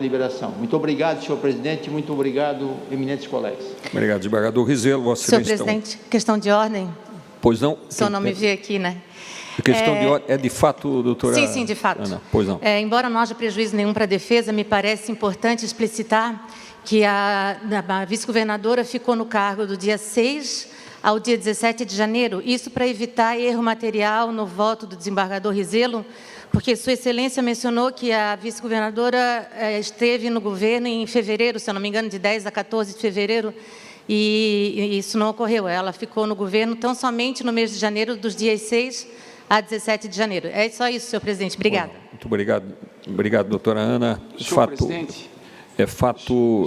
Liberação. Muito obrigado, senhor presidente. Muito obrigado, eminentes colegas. Obrigado, desembargador Rizelo. Vossa Senhor Excelência. presidente, questão de ordem. Pois não? O senhor não me vê aqui, né? A questão de ordem é de fato, doutora? Sim, de fato. Ana, pois não. Embora não haja prejuízo nenhum para a defesa, me parece importante explicitar que a vice-governadora ficou no cargo do dia 6 ao dia 17 de janeiro, isso para evitar erro material no voto do desembargador Rizelo, porque Sua Excelência mencionou que a vice-governadora esteve no governo em fevereiro, se eu não me engano, de 10 a 14 de fevereiro, e isso não ocorreu. Ela ficou no governo tão somente no mês de janeiro, dos dias 6 a 17 de janeiro. É só isso, senhor presidente. Obrigada. Muito obrigado. Obrigado, doutora Ana. Senhor presidente. É fato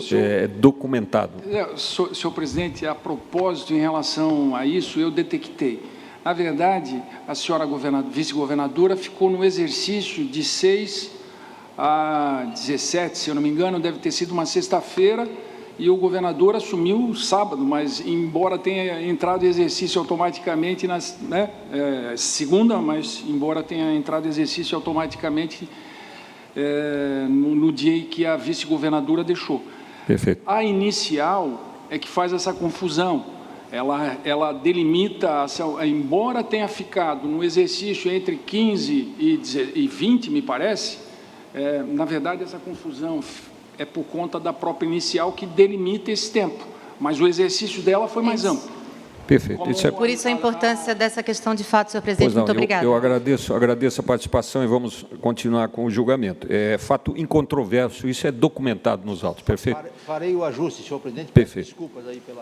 documentado. Senhor presidente, a propósito, em relação a isso, eu detectei. Na verdade, a senhora vice-governadora ficou no exercício de 6 a 17, se eu não me engano, deve ter sido uma sexta-feira, e o governador assumiu sábado, mas embora tenha entrado em exercício automaticamente na segunda, mas embora tenha entrado em exercício automaticamente no dia em que a vice-governadora deixou. Perfeito. A inicial é que faz essa confusão. Ela delimita, embora tenha ficado no exercício entre 15 e 20, me parece, na verdade, essa confusão é por conta da própria inicial que delimita esse tempo, mas o exercício dela foi mais amplo. Perfeito. Por isso a importância dessa questão de fato, senhor presidente. Muito obrigada. Eu agradeço a participação e vamos continuar com o julgamento. É fato incontroverso, isso é documentado nos autos, perfeito? Farei o ajuste, senhor presidente. Perfeito. Desculpas aí pelo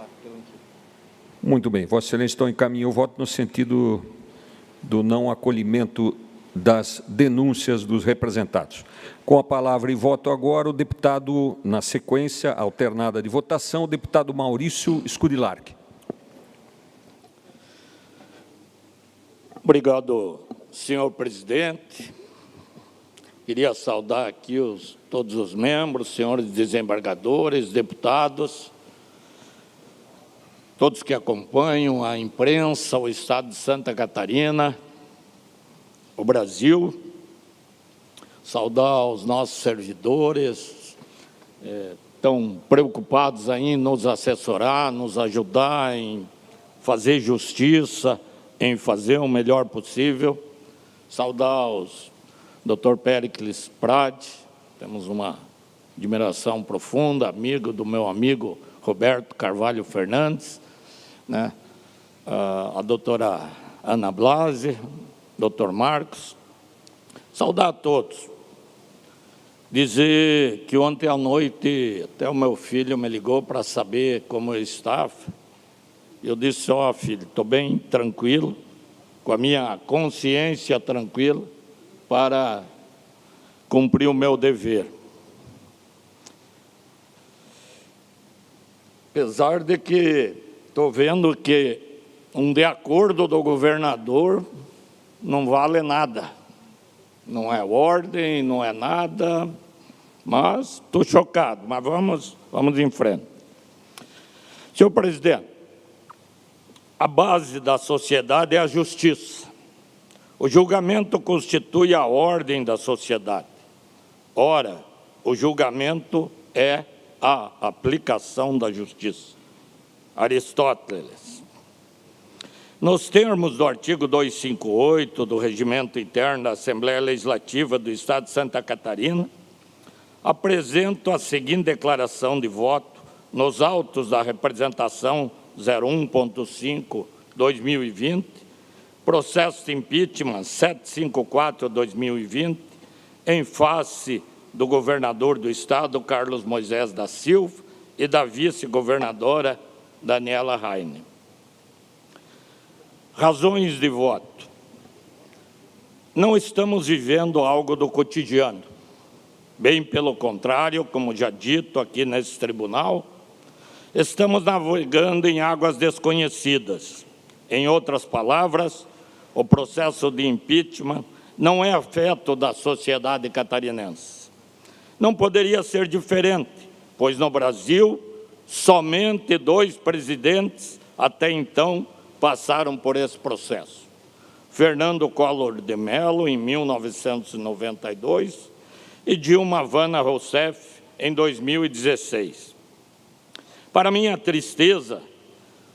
Muito bem. Vossa Excelência, então, encaminha o voto no sentido do não acolhimento das denúncias dos representados. Com a palavra e voto agora, o deputado, na sequência alternada de votação, o deputado Maurício Scurilarch. Obrigado, senhor presidente. Queria saudar aqui todos os membros, senhores desembargadores, deputados, todos que acompanham, a imprensa, o Estado de Santa Catarina, o Brasil, saudar os nossos servidores, tão preocupados aí em nos assessorar, nos ajudar em fazer justiça, em fazer o melhor possível. Saudar os Dr. Péricles Prade, temos uma admiração profunda, amigo do meu amigo Roberto Carvalho Fernandes, né? A doutora Ana Blasi, doutor Marcos, saudar a todos. Dizer que ontem à noite até o meu filho me ligou para saber como eu estava. Eu disse, filho, estou bem tranquilo, com a minha consciência tranquila, para cumprir o meu dever. Apesar de que estou vendo que um de acordo do governador não vale nada. Não é ordem, não é nada, mas estou chocado, mas vamos em frente. Senhor presidente, a base da sociedade é a justiça. O julgamento constitui a ordem da sociedade. Ora, o julgamento é a aplicação da justiça. Aristóteles. Nos termos do artigo 258 do Regimento Interno da Assembleia Legislativa do Estado de Santa Catarina, apresento a seguinte declaração de voto nos autos da representação 01.5/2020, processo de impeachment 754/2020, em face do governador do Estado, Carlos Moisés da Silva, e da vice-governadora, Daniela Rainer. Razões de voto. Não estamos vivendo algo do cotidiano. Bem pelo contrário, como já dito aqui nesse tribunal, estamos navegando em águas desconhecidas. Em outras palavras, o processo de impeachment não é afeto da sociedade catarinense. Não poderia ser diferente, pois no Brasil, somente 2 presidentes até então passaram por esse processo. Fernando Collor de Mello, em 1992, e Dilma Vana Rousseff, em 2016. Para minha tristeza,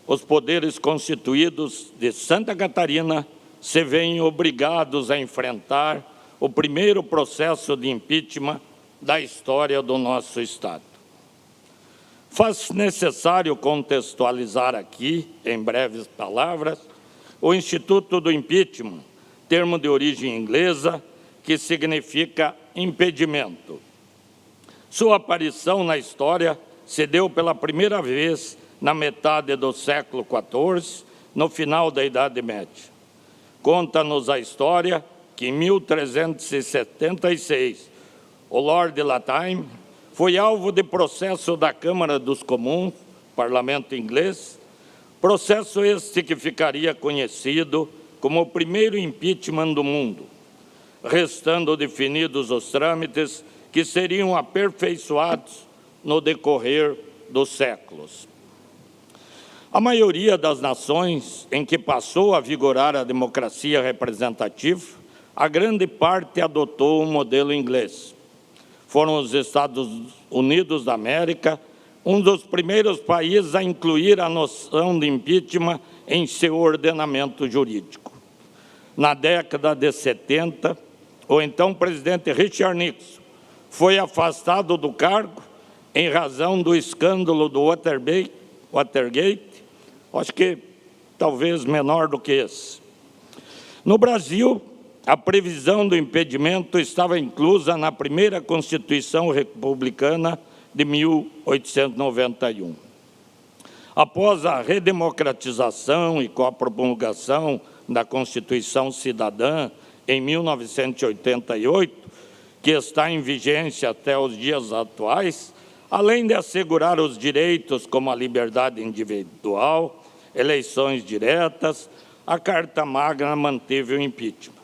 os poderes constituídos de Santa Catarina se veem obrigados a enfrentar o primeiro processo de impeachment da história do nosso Estado. Faz necessário contextualizar aqui, em breves palavras, o Instituto do Impeachment, termo de origem inglesa, que significa impedimento. Sua aparição na história se deu pela primeira vez na metade do século XIV, no final da Idade Média. Conta-nos a história que, em 1376, o Lord Lataim foi alvo de processo da Câmara dos Comuns, parlamento inglês, processo este que ficaria conhecido como o primeiro impeachment do mundo, restando definidos os trâmites que seriam aperfeiçoados no decorrer dos séculos. A maioria das nações em que passou a vigorar a democracia representativa, a grande parte adotou o modelo inglês. Foram os Estados Unidos da América um dos primeiros países a incluir a noção de impeachment em seu ordenamento jurídico. Na década de 70, o então presidente Richard Nixon foi afastado do cargo em razão do escândalo do Watergate, acho que talvez menor do que esse. No Brasil, a previsão do impedimento estava inclusa na primeira Constituição Republicana de 1891. Após a redemocratização e com a promulgação da Constituição Cidadã em 1988, que está em vigência até os dias atuais, além de assegurar os direitos como a liberdade individual, eleições diretas, a Carta Magna manteve o impeachment.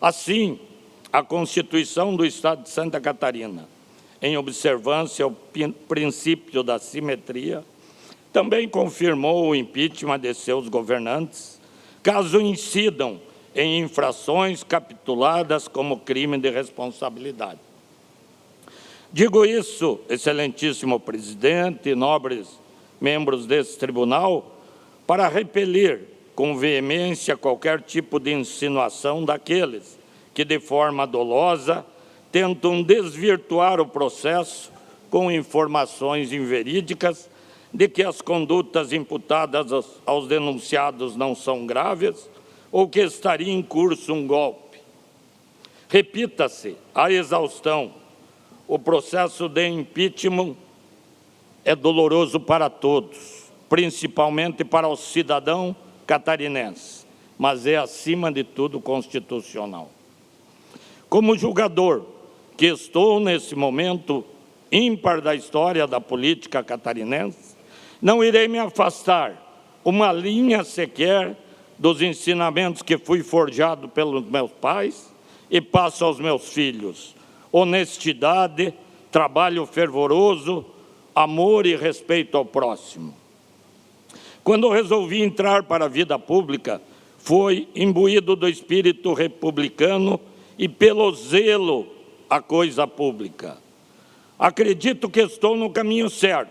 Assim, a Constituição do Estado de Santa Catarina, em observância ao princípio da simetria, também confirmou o impeachment de seus governantes, caso incidam em infrações capituladas como crime de responsabilidade. Digo isso, excelentíssimo presidente e nobres membros desse tribunal, para repelir com veemência qualquer tipo de insinuação daqueles que, de forma dolosa, tentam desvirtuar o processo com informações inverídicas de que as condutas imputadas aos denunciados não são graves ou que estaria em curso um golpe. Repita-se a exaustão, o processo de impeachment é doloroso para todos, principalmente para o cidadão catarinense, mas é, acima de tudo, constitucional. Como julgador, que estou nesse momento ímpar da história da política catarinense, não irei me afastar uma linha sequer dos ensinamentos que fui forjado pelos meus pais e passo aos meus filhos: honestidade, trabalho fervoroso, amor e respeito ao próximo. Quando resolvi entrar para a vida pública, foi imbuído do espírito republicano e pelo zelo à coisa pública. Acredito que estou no caminho certo,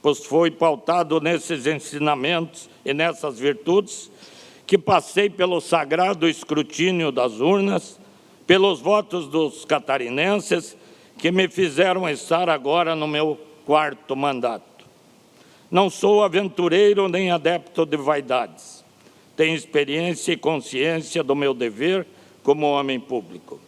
pois foi pautado nesses ensinamentos e nessas virtudes que passei pelo sagrado escrutínio das urnas, pelos votos dos catarinenses, que me fizeram estar agora no meu 4º mandato. Não sou aventureiro nem adepto de vaidades. Tenho experiência e consciência do meu dever como homem público.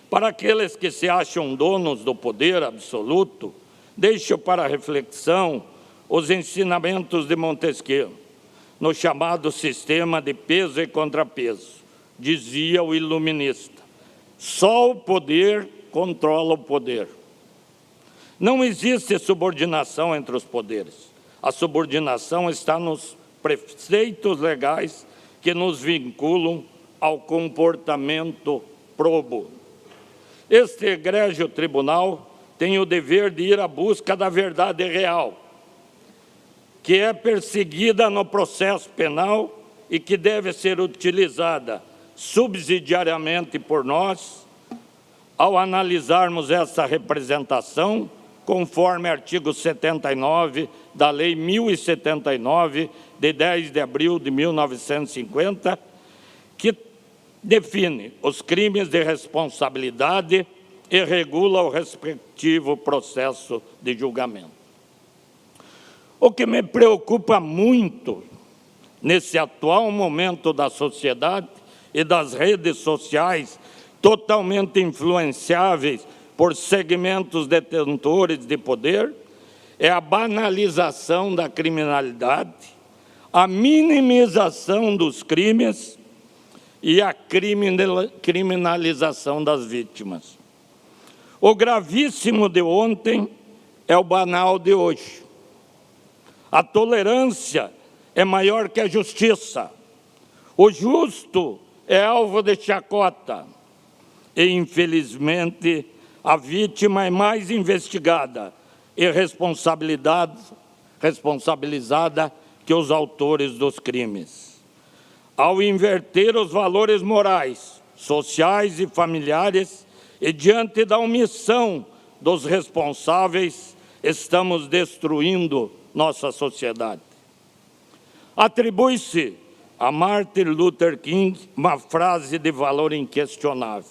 Para aqueles que se acham donos do poder absoluto, deixo para reflexão os ensinamentos de Montesquieu, no chamado sistema de peso e contrapeso. Dizia o iluminista: só o poder controla o poder. Não existe subordinação entre os poderes. A subordinação está nos preceitos legais que nos vinculam ao comportamento probo. Este egrégio tribunal tem o dever de ir à busca da verdade real, que é perseguida no processo penal e que deve ser utilizada subsidiariamente por nós ao analisarmos essa representação, conforme artigo 79 da Lei 1079, de 10 de abril de 1950, que define os crimes de responsabilidade e regula o respectivo processo de julgamento. O que me preocupa muito nesse atual momento da sociedade e das redes sociais totalmente influenciáveis por segmentos detentores de poder é a banalização da criminalidade, a minimização dos crimes e a criminalização das vítimas. O gravíssimo de ontem é o banal de hoje. A tolerância é maior que a justiça. O justo é alvo de chacota. E, infelizmente, a vítima é mais investigada e responsabilizada que os autores dos crimes. Ao inverter os valores morais, sociais e familiares, e diante da omissão dos responsáveis, estamos destruindo nossa sociedade. Atribui-se a Martin Luther King uma frase de valor inquestionável: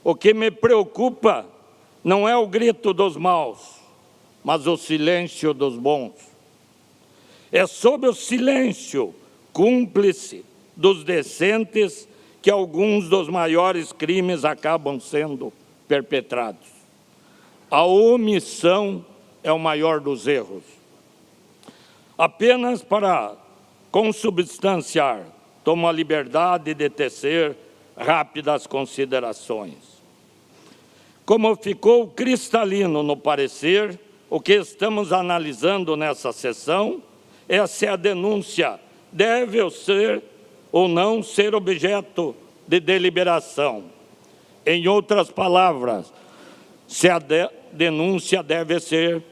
o que me preocupa não é o grito dos maus, mas o silêncio dos bons. É sob o silêncio cúmplice dos decentes que alguns dos maiores crimes acabam sendo perpetrados. A omissão é o maior dos erros. Apenas para consubstanciar, tomo a liberdade de tecer rápidas considerações. Como ficou cristalino no parecer, o que estamos analisando nessa sessão é se a denúncia deve ser ou não ser objeto de deliberação. Em outras palavras, se a denúncia deve ser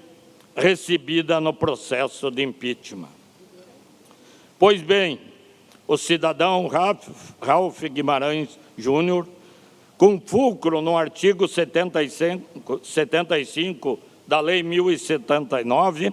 recebida no processo de impeachment. Pois bem, o cidadão Ralph Guimarães Júnior, com fulcro no artigo 75 da Lei 1079,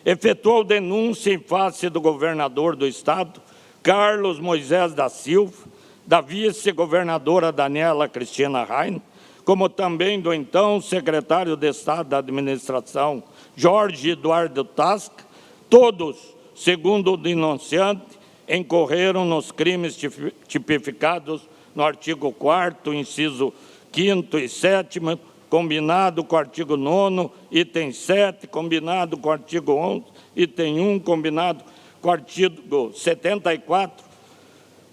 efetuou denúncia em face do governador do Estado, Carlos Moisés da Silva, da vice-governadora Daniela Cristina Raine, como também do então secretário de Estado da Administração, Jorge Eduardo Tasca. Todos, segundo o denunciante, incorreram nos crimes tipificados no artigo 4º, inciso 5º e 7º, combinado com o artigo 9º, item 7, combinado com o artigo 11, item 1, combinado com o artigo 74,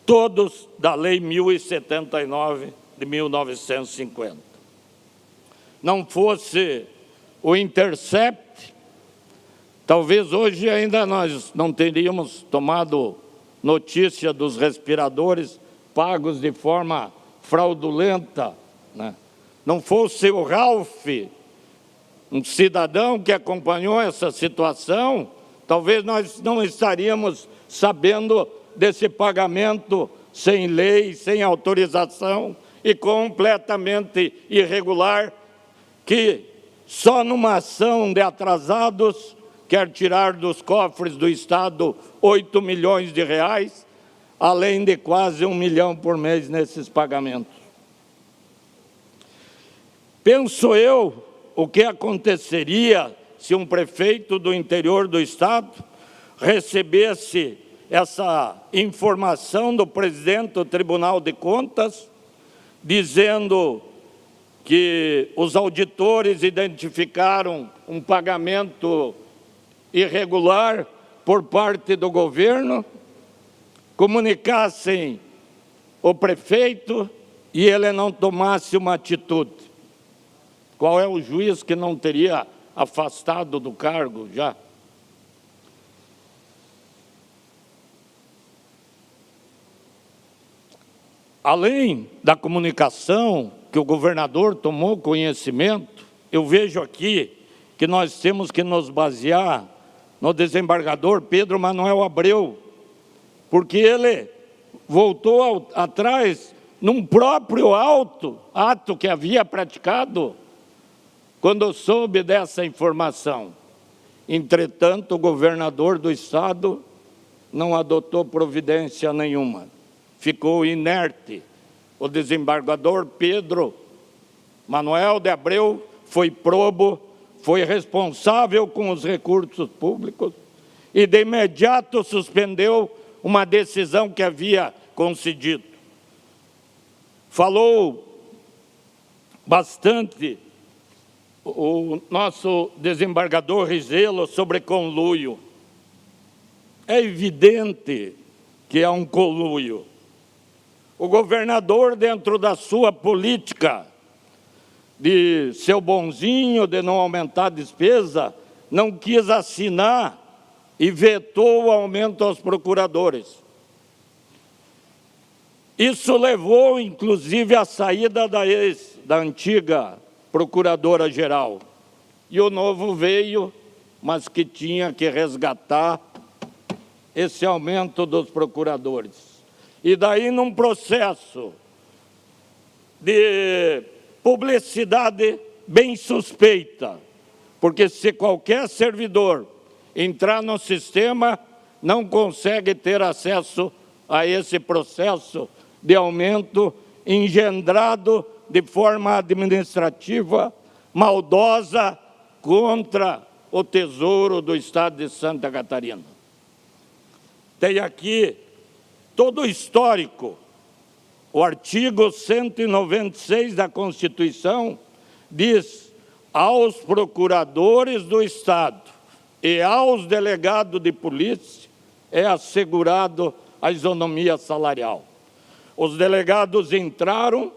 todos da Lei 1079 de 1950. Não fosse o Intercept, talvez hoje ainda nós não teríamos tomado notícia dos respiradores pagos de forma fraudulenta, né? Não fosse o Ralph, um cidadão que acompanhou essa situação, talvez nós não estaríamos sabendo desse pagamento sem lei, sem autorização e completamente irregular, que só numa ação de atrasados quer tirar dos cofres do Estado 8 milhões de reais, além de quase 1 milhão por mês nesses pagamentos. Penso eu o que aconteceria se um prefeito do interior do Estado recebesse essa informação do presidente do Tribunal de Contas, dizendo que os auditores identificaram um pagamento irregular por parte do governo, comunicassem o prefeito e ele não tomasse uma atitude. Qual é o juiz que não teria afastado do cargo já? Além da comunicação que o governador tomou conhecimento, eu vejo aqui que nós temos que nos basear no desembargador Pedro Manuel Abreu, porque ele voltou atrás num próprio ato que havia praticado, quando soube dessa informação. Entretanto, o governador do estado não adotou providência nenhuma, ficou inerte. O desembargador Pedro Manuel de Abreu foi probo, foi responsável com os recursos públicos e de imediato suspendeu uma decisão que havia concedido. Falou bastante o nosso desembargador Rizelo sobre conluio. É evidente que é um conluio. O governador, dentro da sua política de seu bonzinho, de não aumentar a despesa, não quis assinar e vetou o aumento aos procuradores. Isso levou, inclusive, à saída da antiga procuradora-geral. E o novo veio, mas que tinha que resgatar esse aumento dos procuradores. E daí, num processo de publicidade bem suspeita, porque se qualquer servidor entrar no sistema, não consegue ter acesso a esse processo de aumento engendrado de forma administrativa, maldosa, contra o Tesouro do Estado de Santa Catarina. Tem aqui todo o histórico. O artigo 196 da Constituição diz: aos procuradores do Estado e aos delegados de polícia é assegurado a isonomia salarial. Os delegados entraram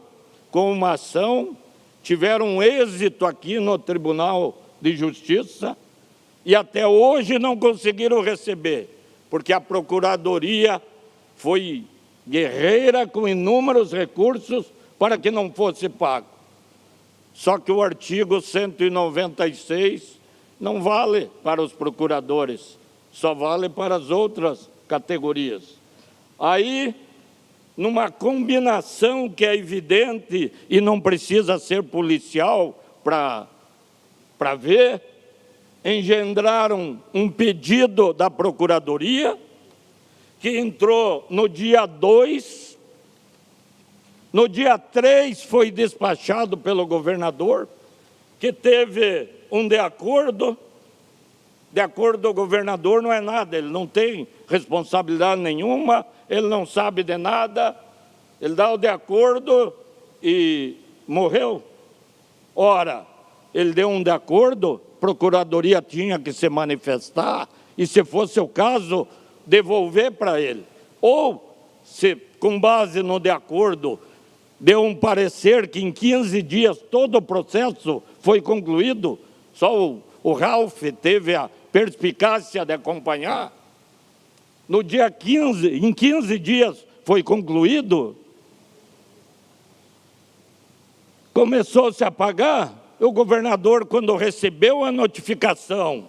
com uma ação, tiveram êxito aqui no Tribunal de Justiça e até hoje não conseguiram receber, porque a Procuradoria foi guerreira com inúmeros recursos para que não fosse pago. Só que o artigo 196 não vale para os procuradores, só vale para as outras categorias. Aí, numa combinação que é evidente e não precisa ser policial para ver, engendraram um pedido da Procuradoria que entrou no dia 2, no dia 3 foi despachado pelo governador, que teve um de acordo o governador não é nada, ele não tem responsabilidade nenhuma, ele não sabe de nada, ele dá o de acordo e morreu. Ora, ele deu um de acordo, a Procuradoria tinha que se manifestar e, se fosse o caso, devolver para ele. Ou, se com base no de acordo, deu um parecer que em 15 dias todo o processo foi concluído, só o Ralph teve a perspicácia de acompanhar, no dia 15, em 15 dias foi concluído, começou-se a pagar. O governador, quando recebeu a notificação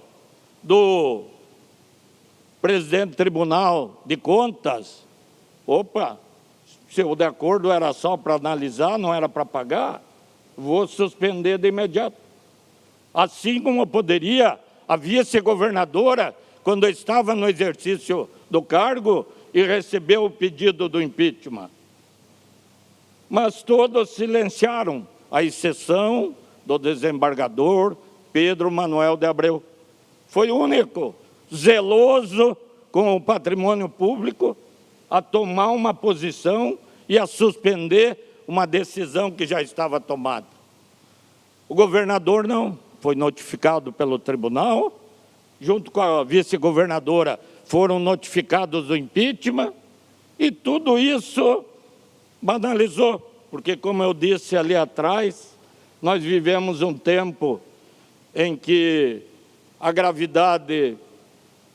do presidente do Tribunal de Contas, opa, se o de acordo era só para analisar, não era para pagar, vou suspender de imediato. Assim como poderia a vice-governadora, quando estava no exercício do cargo e recebeu o pedido do impeachment. Mas todos silenciaram, à exceção do desembargador Pedro Manuel de Abreu. Foi o único zeloso com o patrimônio público a tomar uma posição e a suspender uma decisão que já estava tomada. O governador não, foi notificado pelo tribunal, junto com a vice-governadora foram notificados do impeachment, e tudo isso banalizou, porque, como eu disse ali atrás, nós vivemos um tempo em que a gravidade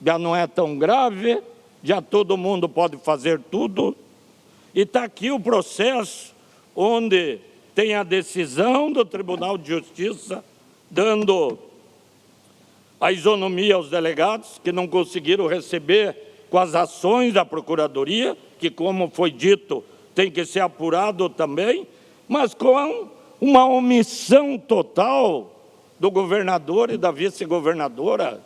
já não é tão grave, já todo mundo pode fazer tudo, e está aqui o processo onde tem a decisão do Tribunal de Justiça dando a isonomia aos delegados que não conseguiram receber com as ações da Procuradoria, que, como foi dito, tem que ser apurado também, mas com uma omissão total do governador e da vice-governadora.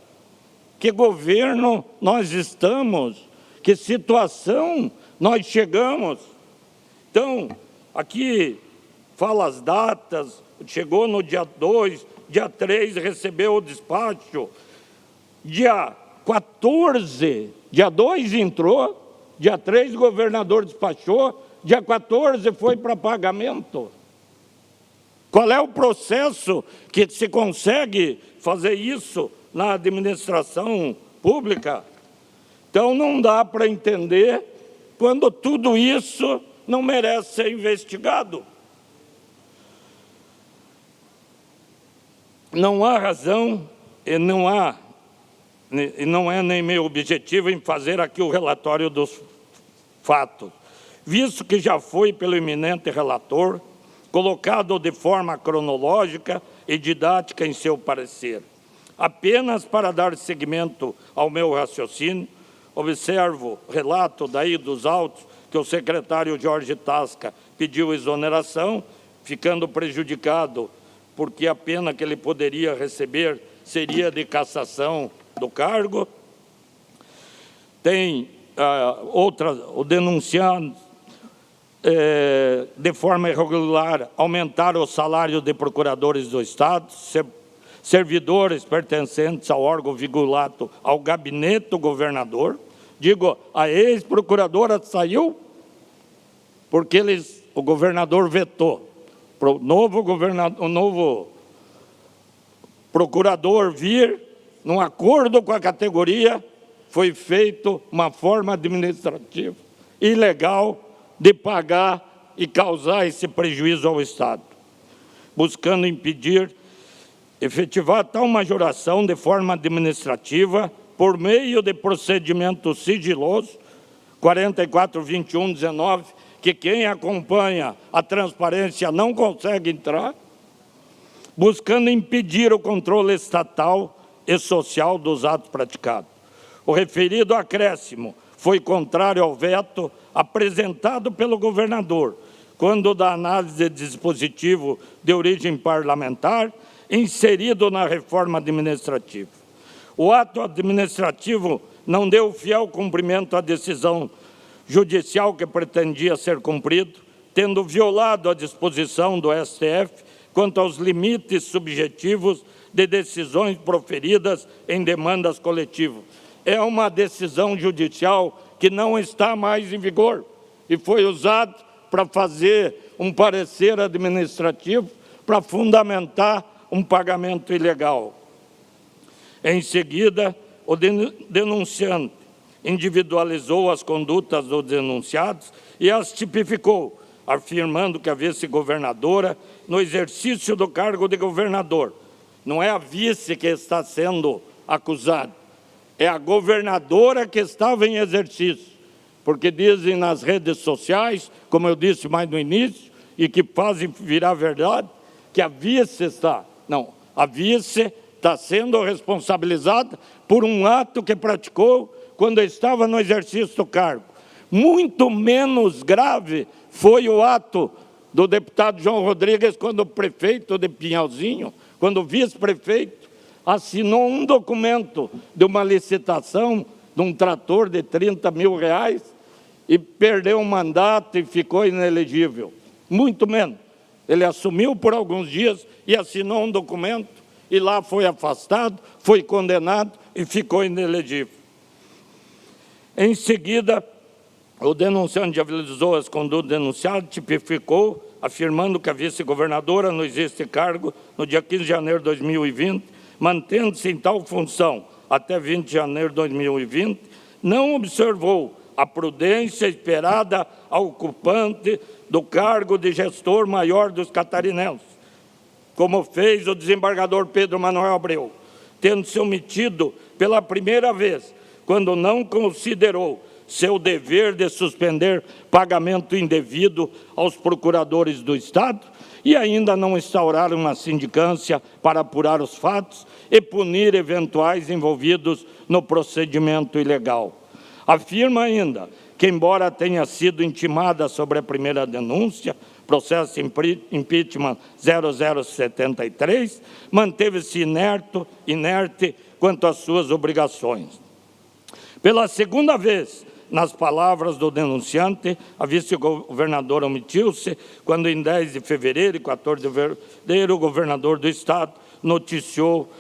Que governo nós estamos? Que situação nós chegamos? Então, aqui fala as datas, chegou no dia 2, dia 3 recebeu o despacho, dia 14, dia 2 entrou, dia 3 o governador despachou, dia 14 foi para pagamento. Qual é o processo que se consegue fazer isso na administração pública? Então, não dá para entender quando tudo isso não merece ser investigado. Não há razão e não é nem meu objetivo em fazer aqui o relatório dos fatos, visto que já foi pelo eminente relator, colocado de forma cronológica e didática em seu parecer. Apenas para dar seguimento ao meu raciocínio, observo relato daí dos autos que o secretário Jorge Tasca pediu exoneração, ficando prejudicado porque a pena que ele poderia receber seria de cassação do cargo. Tem o denunciante, de forma irregular, aumentar o salário de procuradores do Estado, servidores pertencentes ao órgão vinculado ao gabinete do governador. Digo, a ex-procuradora saiu porque o governador vetou. Para o novo procurador vir, num acordo com a categoria, foi feito uma forma administrativa ilegal de pagar e causar esse prejuízo ao Estado, buscando impedir efetivar tal majoração de forma administrativa por meio de procedimento sigiloso 44.21.19, que quem acompanha a transparência não consegue entrar, buscando impedir o controle estatal e social dos atos praticados. O referido acréscimo foi contrário ao veto apresentado pelo governador, quando da análise de dispositivo de origem parlamentar, inserido na reforma administrativa. O ato administrativo não deu fiel cumprimento à decisão judicial que pretendia ser cumprido, tendo violado a disposição do STF quanto aos limites subjetivos de decisões proferidas em demandas coletivas. É uma decisão judicial que não está mais em vigor e foi usado para fazer um parecer administrativo para fundamentar um pagamento ilegal. Em seguida, o denunciante individualizou as condutas dos denunciados e as tipificou, afirmando que a vice-governadora, no exercício do cargo de governador, não é a vice que está sendo acusada, é a governadora que estava em exercício, porque dizem nas redes sociais, como eu disse mais no início, e que fazem virar verdade, que a vice está. Não, a vice está sendo responsabilizada por um ato que praticou quando estava no exercício do cargo. Muito menos grave foi o ato do deputado João Rodrigues, quando o prefeito de Pinhalzinho, quando o vice-prefeito, assinou um documento de uma licitação de um trator de R$30 mil e perdeu o mandato e ficou inelegível. Muito menos. Ele assumiu por alguns dias e assinou um documento e lá foi afastado, foi condenado e ficou inelegível. Em seguida, o denunciante avisou as condutas denunciadas, tipificou, afirmando que a vice-governadora não existe cargo no dia 15 de janeiro de 2020, mantendo-se em tal função até 20 de janeiro de 2020, não observou a prudência esperada ao ocupante do cargo de gestor maior dos catarinenses, como fez o desembargador Pedro Manuel Abreu, tendo se omitido pela primeira vez, quando não considerou seu dever de suspender pagamento indevido aos procuradores do Estado e ainda não instaurar uma sindicância para apurar os fatos e punir eventuais envolvidos no procedimento ilegal. Afirma ainda que, embora tenha sido intimada sobre a primeira denúncia, processo impeachment 0073, manteve-se inerte quanto às suas obrigações. Pela segunda vez, nas palavras do denunciante, a vice-governadora omitiu-se quando, em 10 de fevereiro e 14 de fevereiro, o governador do Estado noticiou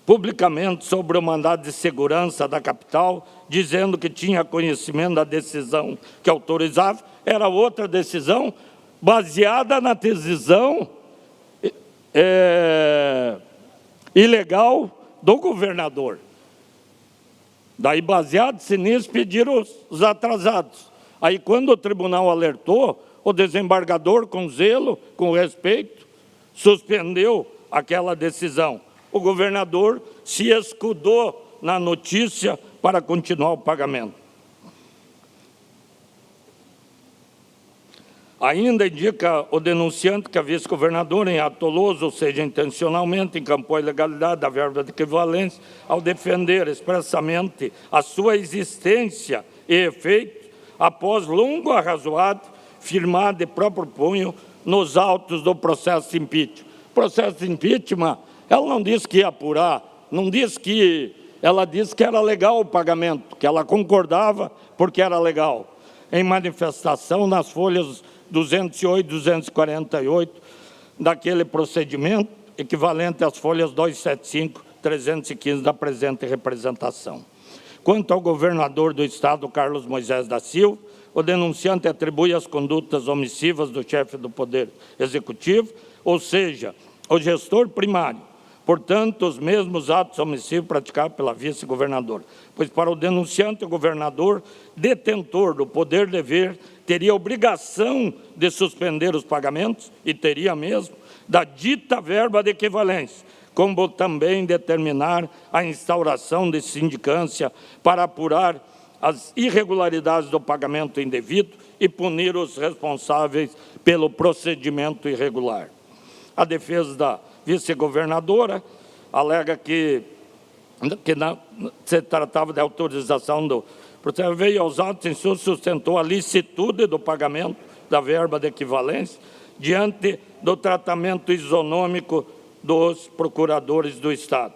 publicamente sobre o mandado de segurança da capital, dizendo que tinha conhecimento da decisão que autorizava. Era outra decisão baseada na decisão ilegal do governador. Daí, baseado-se nisso, pediram os atrasados. Aí, quando o tribunal alertou, o desembargador, com zelo, com respeito, suspendeu aquela decisão. O governador se escudou na notícia para continuar o pagamento. Ainda indica o denunciante que a vice-governadora, em ato doloso, ou seja, intencionalmente, encampou a ilegalidade da verba de equivalência ao defender expressamente a sua existência e efeito, após longo arrazoado, firmado de próprio punho nos autos do processo de impeachment. O processo de impeachment, ela não disse que ia apurar, não disse que... Ela disse que era legal o pagamento, que ela concordava porque era legal. Em manifestação nas folhas 208 e 248 daquele procedimento, equivalente às folhas 275 e 315 da presente representação. Quanto ao governador do Estado, Carlos Moisés da Silva, o denunciante atribui as condutas omissivas do chefe do Poder Executivo, ou seja, o gestor primário, portanto, os mesmos atos omissivos praticados pela vice-governadora. Pois para o denunciante, o governador, detentor do poder-dever, teria obrigação de suspender os pagamentos, e teria mesmo, da dita verba de equivalência, como também determinar a instauração de sindicância para apurar as irregularidades do pagamento indevido e punir os responsáveis pelo procedimento irregular. A defesa da vice-governadora alega que se tratava de autorização do processo, veio aos autos em sua sustentou a licitude do pagamento da verba de equivalência diante do tratamento isonômico dos procuradores do Estado.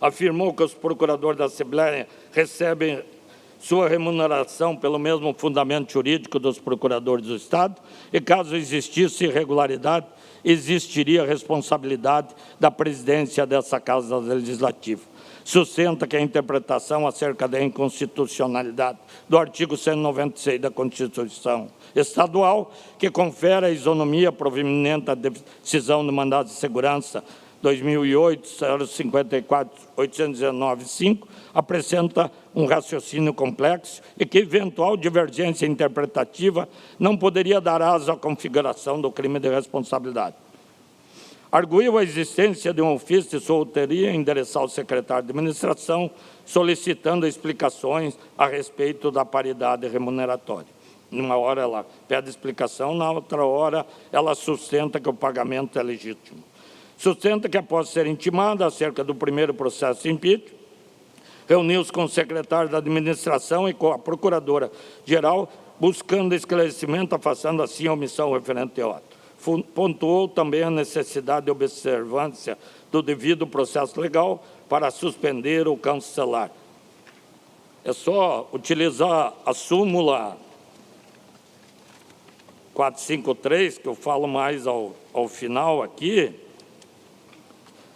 Afirmou que os procuradores da Assembleia recebem sua remuneração pelo mesmo fundamento jurídico dos procuradores do Estado e, caso existisse irregularidade, existiria a responsabilidade da presidência dessa Casa Legislativa. Sustenta que a interpretação acerca da inconstitucionalidade do artigo 196 da Constituição Estadual, que confere a isonomia proveniente da decisão do mandado de segurança 2008, 054-819-5, apresenta um raciocínio complexo e que eventual divergência interpretativa não poderia dar aso à configuração do crime de responsabilidade. Arguiu a existência de um ofício de sua autoria endereçado ao secretário de administração, solicitando explicações a respeito da paridade remuneratória. Numa hora ela pede explicação, na outra hora ela sustenta que o pagamento é legítimo. Sustenta que, após ser intimada acerca do primeiro processo de impeachment, reuniu-se com o secretário da administração e com a procuradora-geral, buscando esclarecimento, afastando assim a omissão referente ao ato. Pontuou também a necessidade de observância do devido processo legal para suspender ou cancelar. É só utilizar a súmula 453, que eu falo mais ao final aqui.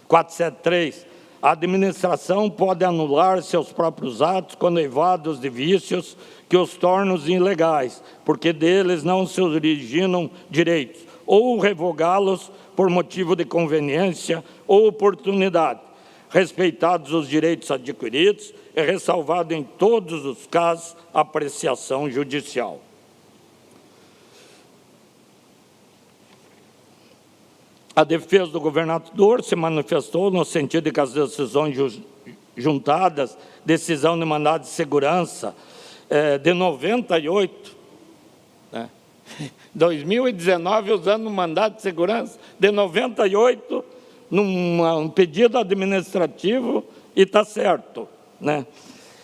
473. A administração pode anular seus próprios atos quando eivados de vícios que os tornam ilegais, porque deles não se originam direitos, ou revogá-los por motivo de conveniência ou oportunidade, respeitados os direitos adquiridos e ressalvado em todos os casos a apreciação judicial. A defesa do governador se manifestou no sentido de que as decisões juntadas, decisão de mandado de segurança de 98, 2019, usando o mandado de segurança de 98, num pedido administrativo, e está certo, né?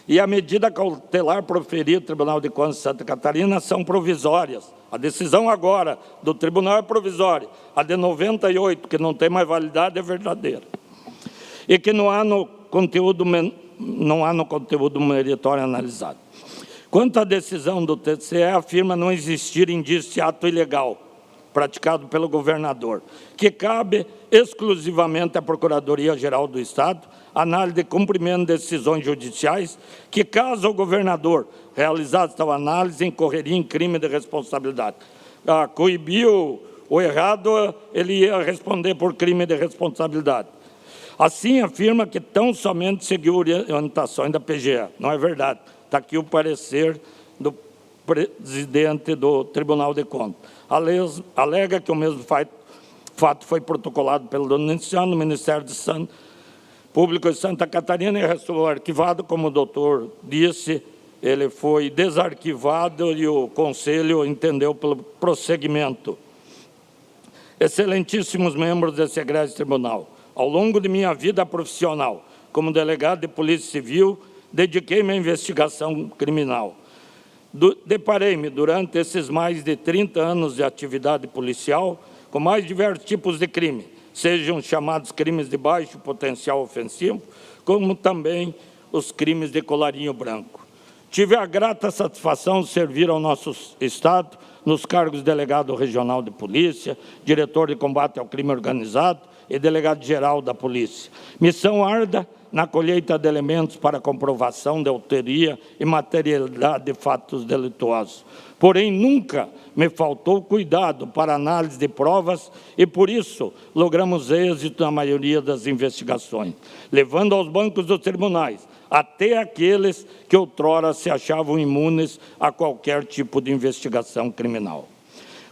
e a medida cautelar proferida no Tribunal de Contas de Santa Catarina são provisórias. A decisão agora do tribunal é provisória. A de 98, que não tem mais validade, é verdadeira. E que não há no conteúdo meritório analisado. Quanto à decisão do TCE, afirma não existir indício de ato ilegal praticado pelo governador, que cabe exclusivamente à Procuradoria-Geral do Estado análise de cumprimento de decisões judiciais, que, caso o governador realizasse tal análise, incorreria em crime de responsabilidade. Coibiu o errado, ele ia responder por crime de responsabilidade. Assim, afirma que tão somente seguiu orientações da PGE. Não é verdade. Está aqui o parecer do presidente do Tribunal de Contas. Alega que o mesmo fato foi protocolado pelo denunciante no Ministério Público de Santa Catarina e restou arquivado, como o doutor disse, ele foi desarquivado e o Conselho entendeu pelo prosseguimento. Excelentíssimos membros desse egrégio tribunal, ao longo de minha vida profissional, como delegado de Polícia Civil, dediquei-me à investigação criminal. Deparei-me, durante esses mais de 30 anos de atividade policial, com mais diversos tipos de crime, sejam chamados crimes de baixo potencial ofensivo, como também os crimes de colarinho branco. Tive a grata satisfação de servir ao nosso Estado nos cargos de delegado regional de polícia, diretor de combate ao crime organizado e delegado-geral da polícia. Missão árdua na colheita de elementos para comprovação de autoria e materialidade de fatos delituosos. Porém, nunca me faltou cuidado para análise de provas e, por isso, logramos êxito na maioria das investigações, levando aos bancos dos tribunais até aqueles que outrora se achavam imunes a qualquer tipo de investigação criminal.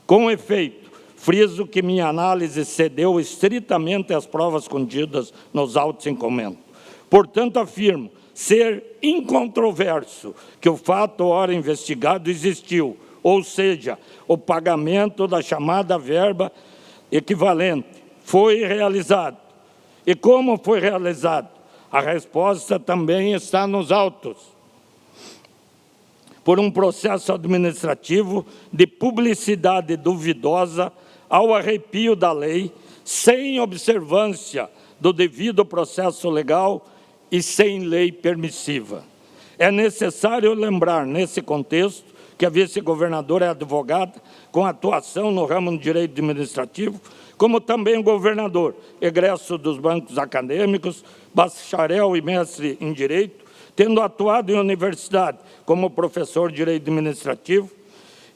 Com efeito, friso que minha análise cedeu estritamente às provas contidas nos autos em comento. Portanto, afirmo ser incontroverso que o fato ora investigado existiu, ou seja, o pagamento da chamada verba equivalente foi realizado. E como foi realizado? A resposta também está nos autos. Por um processo administrativo de publicidade duvidosa ao arrepio da lei, sem observância do devido processo legal e sem lei permissiva. É necessário lembrar, nesse contexto, que a vice-governadora é advogada com atuação no ramo do direito administrativo, como também o governador, egresso dos bancos acadêmicos, bacharel e mestre em direito, tendo atuado em universidade como professor de direito administrativo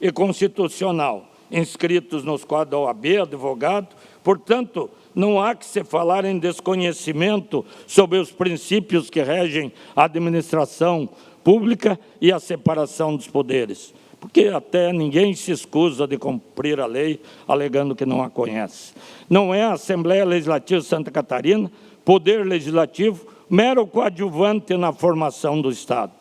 e constitucional, inscritos nos quadros da OAB, advogado. Portanto, não há que se falar em desconhecimento sobre os princípios que regem a administração pública e a separação dos poderes, porque até ninguém se escusa de cumprir a lei, alegando que não a conhece. Não é a Assembleia Legislativa de Santa Catarina, poder legislativo, mero coadjuvante na formação do Estado.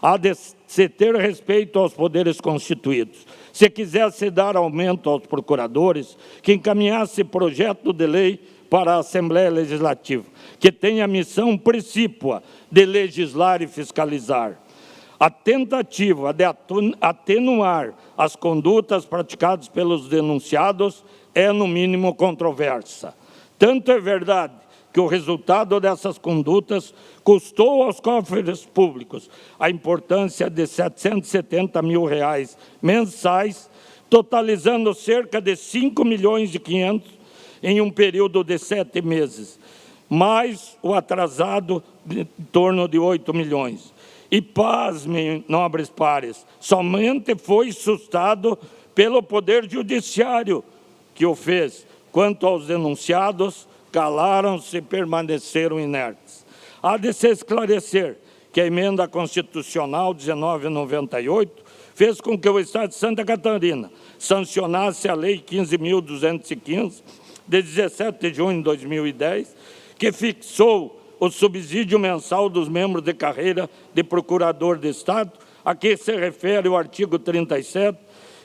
Há de se ter respeito aos poderes constituídos. Se quisesse dar aumento aos procuradores, que encaminhasse projeto de lei para a Assembleia Legislativa, que tem a missão precípua de legislar e fiscalizar. A tentativa de atenuar as condutas praticadas pelos denunciados é, no mínimo, controversa. Tanto é verdade que o resultado dessas condutas custou aos cofres públicos a importância de R$ 770 mil mensais, totalizando cerca de 5 milhões e 500 em um período de 7 meses, mais o atrasado em torno de 8 milhões. E, pasmem, nobres pares, somente foi sustado pelo Poder Judiciário que o fez. Quanto aos denunciados, calaram-se e permaneceram inertes. Há de se esclarecer que a emenda constitucional 1998 fez com que o Estado de Santa Catarina sancionasse a Lei 15.215, de 17 de junho de 2010, que fixou o subsídio mensal dos membros de carreira de procurador de Estado, a que se refere o artigo 37,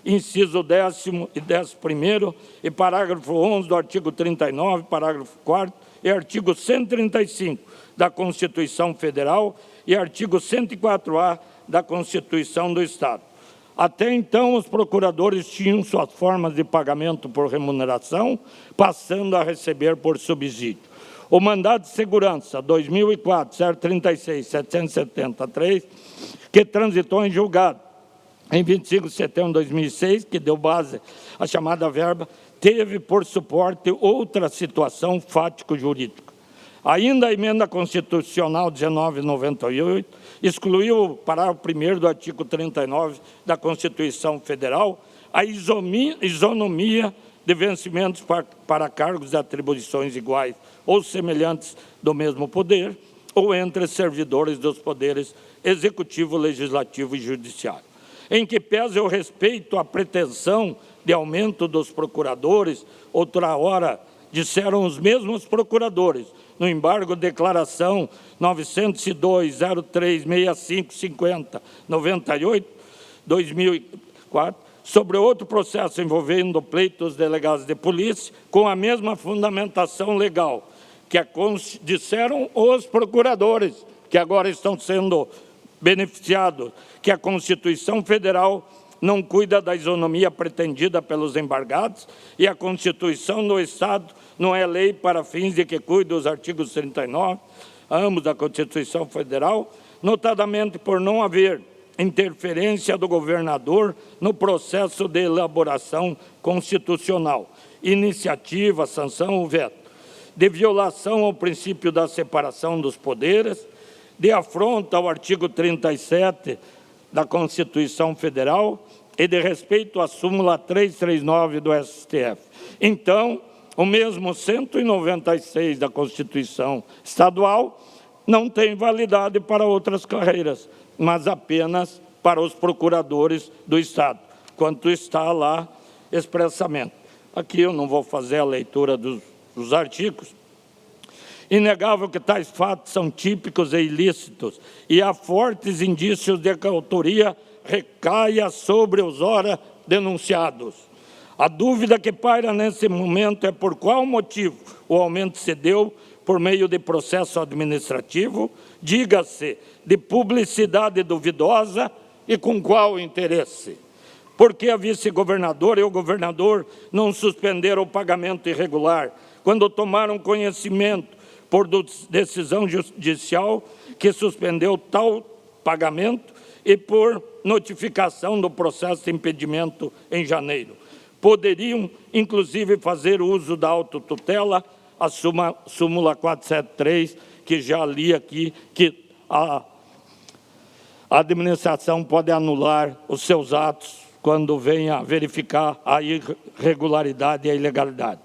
inciso 10º e 11º, e parágrafo 11 do artigo 39, parágrafo 4º, e artigo 135 da Constituição Federal e artigo 104A da Constituição do Estado. Até então, os procuradores tinham suas formas de pagamento por remuneração, passando a receber por subsídio. O mandado de segurança 2004-036-770-3, que transitou em julgado em 25 de setembro de 2006, que deu base à chamada verba, teve por suporte outra situação fático-jurídica. Ainda a emenda constitucional 1998 excluiu o parágrafo 1º do artigo 39 da Constituição Federal, a isonomia de vencimentos para cargos e atribuições iguais ou semelhantes do mesmo poder, ou entre servidores dos poderes executivo, legislativo e judiciário. Em que pese o respeito à pretensão de aumento dos procuradores, outra hora disseram os mesmos procuradores, no embargo Declaração 902-03-6550-98, 2004, sobre outro processo envolvendo pleitos delegados de polícia, com a mesma fundamentação legal, que disseram os procuradores, que agora estão sendo beneficiados, que a Constituição Federal não cuida da isonomia pretendida pelos embargados e a Constituição do Estado não é lei para fins de que cuide os artigos 39, ambos da Constituição Federal, notadamente por não haver interferência do governador no processo de elaboração constitucional, iniciativa, sanção ou veto, de violação ao princípio da separação dos poderes, de afronta ao artigo 37 da Constituição Federal e de respeito à súmula 339 do STF. Então, o mesmo 196 da Constituição Estadual não tem validade para outras carreiras, mas apenas para os procuradores do Estado, quanto está lá expressamente. Aqui eu não vou fazer a leitura dos artigos. Inegável que tais fatos são típicos e ilícitos, e há fortes indícios de que a autoria recaia sobre os ora denunciados. A dúvida que paira nesse momento é por qual motivo o aumento se deu por meio de processo administrativo, diga-se, de publicidade duvidosa e com qual interesse. Por que a vice-governadora e o governador não suspenderam o pagamento irregular quando tomaram conhecimento por decisão judicial que suspendeu tal pagamento e por notificação do processo de impedimento em janeiro? Poderiam, inclusive, fazer uso da autotutela, a súmula 473, que já li aqui, que a administração pode anular os seus atos quando venha verificar a irregularidade e a ilegalidade.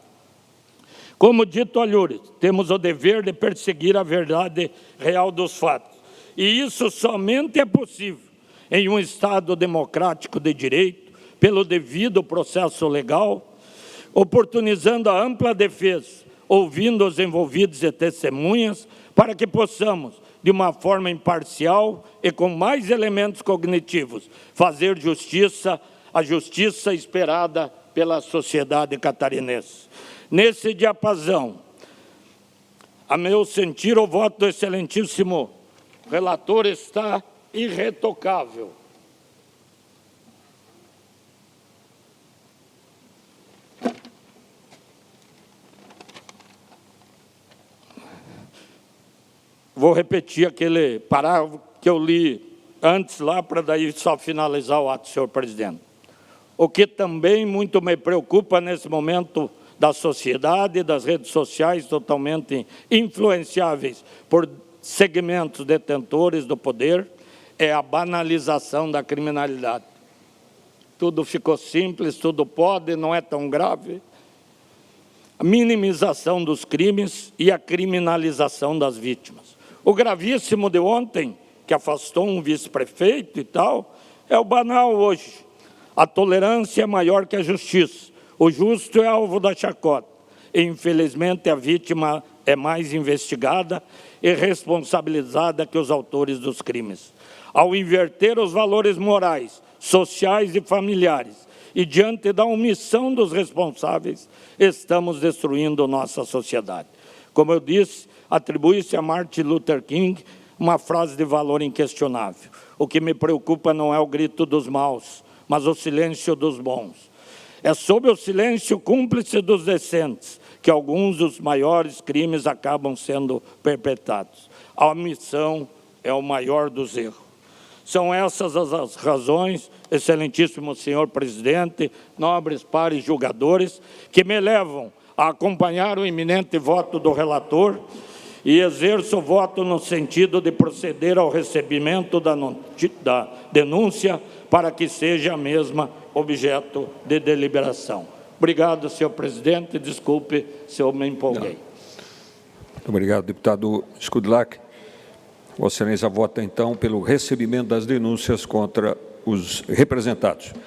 Como dito alhures, temos o dever de perseguir a verdade real dos fatos. E isso somente é possível em um Estado democrático de direito, pelo devido processo legal, oportunizando a ampla defesa, ouvindo os envolvidos e testemunhas, para que possamos, de uma forma imparcial e com mais elementos cognitivos, fazer justiça, a justiça esperada pela sociedade catarinense. Nesse diapasão, a meu sentir, o voto do excelentíssimo relator está irretocável. Vou repetir aquele parágrafo que eu li antes lá, para daí só finalizar o ato, senhor presidente. O que também muito me preocupa nesse momento da sociedade, das redes sociais totalmente influenciáveis por segmentos detentores do poder, é a banalização da criminalidade. Tudo ficou simples, tudo pode, não é tão grave. A minimização dos crimes e a criminalização das vítimas. O gravíssimo de ontem, que afastou um vice-prefeito e tal, é o banal hoje. A tolerância é maior que a justiça. O justo é alvo da chacota. E, infelizmente, a vítima é mais investigada e responsabilizada que os autores dos crimes. Ao inverter os valores morais, sociais e familiares e diante da omissão dos responsáveis, estamos destruindo nossa sociedade. Como eu disse, atribui-se a Martin Luther King uma frase de valor inquestionável. O que me preocupa não é o grito dos maus, mas o silêncio dos bons. É sob o silêncio cúmplice dos decentes que alguns dos maiores crimes acabam sendo perpetrados. A omissão é o maior dos erros. São essas as razões, excelentíssimo senhor presidente, nobres pares julgadores, que me levam a acompanhar o iminente voto do relator e exerço o voto no sentido de proceder ao recebimento da denúncia para que seja a mesma objeto de deliberação. Obrigado, senhor presidente. Desculpe se eu me empolguei. Muito obrigado, deputado Scudlac. Vossa Excelência vota, então, pelo recebimento das denúncias contra os representados.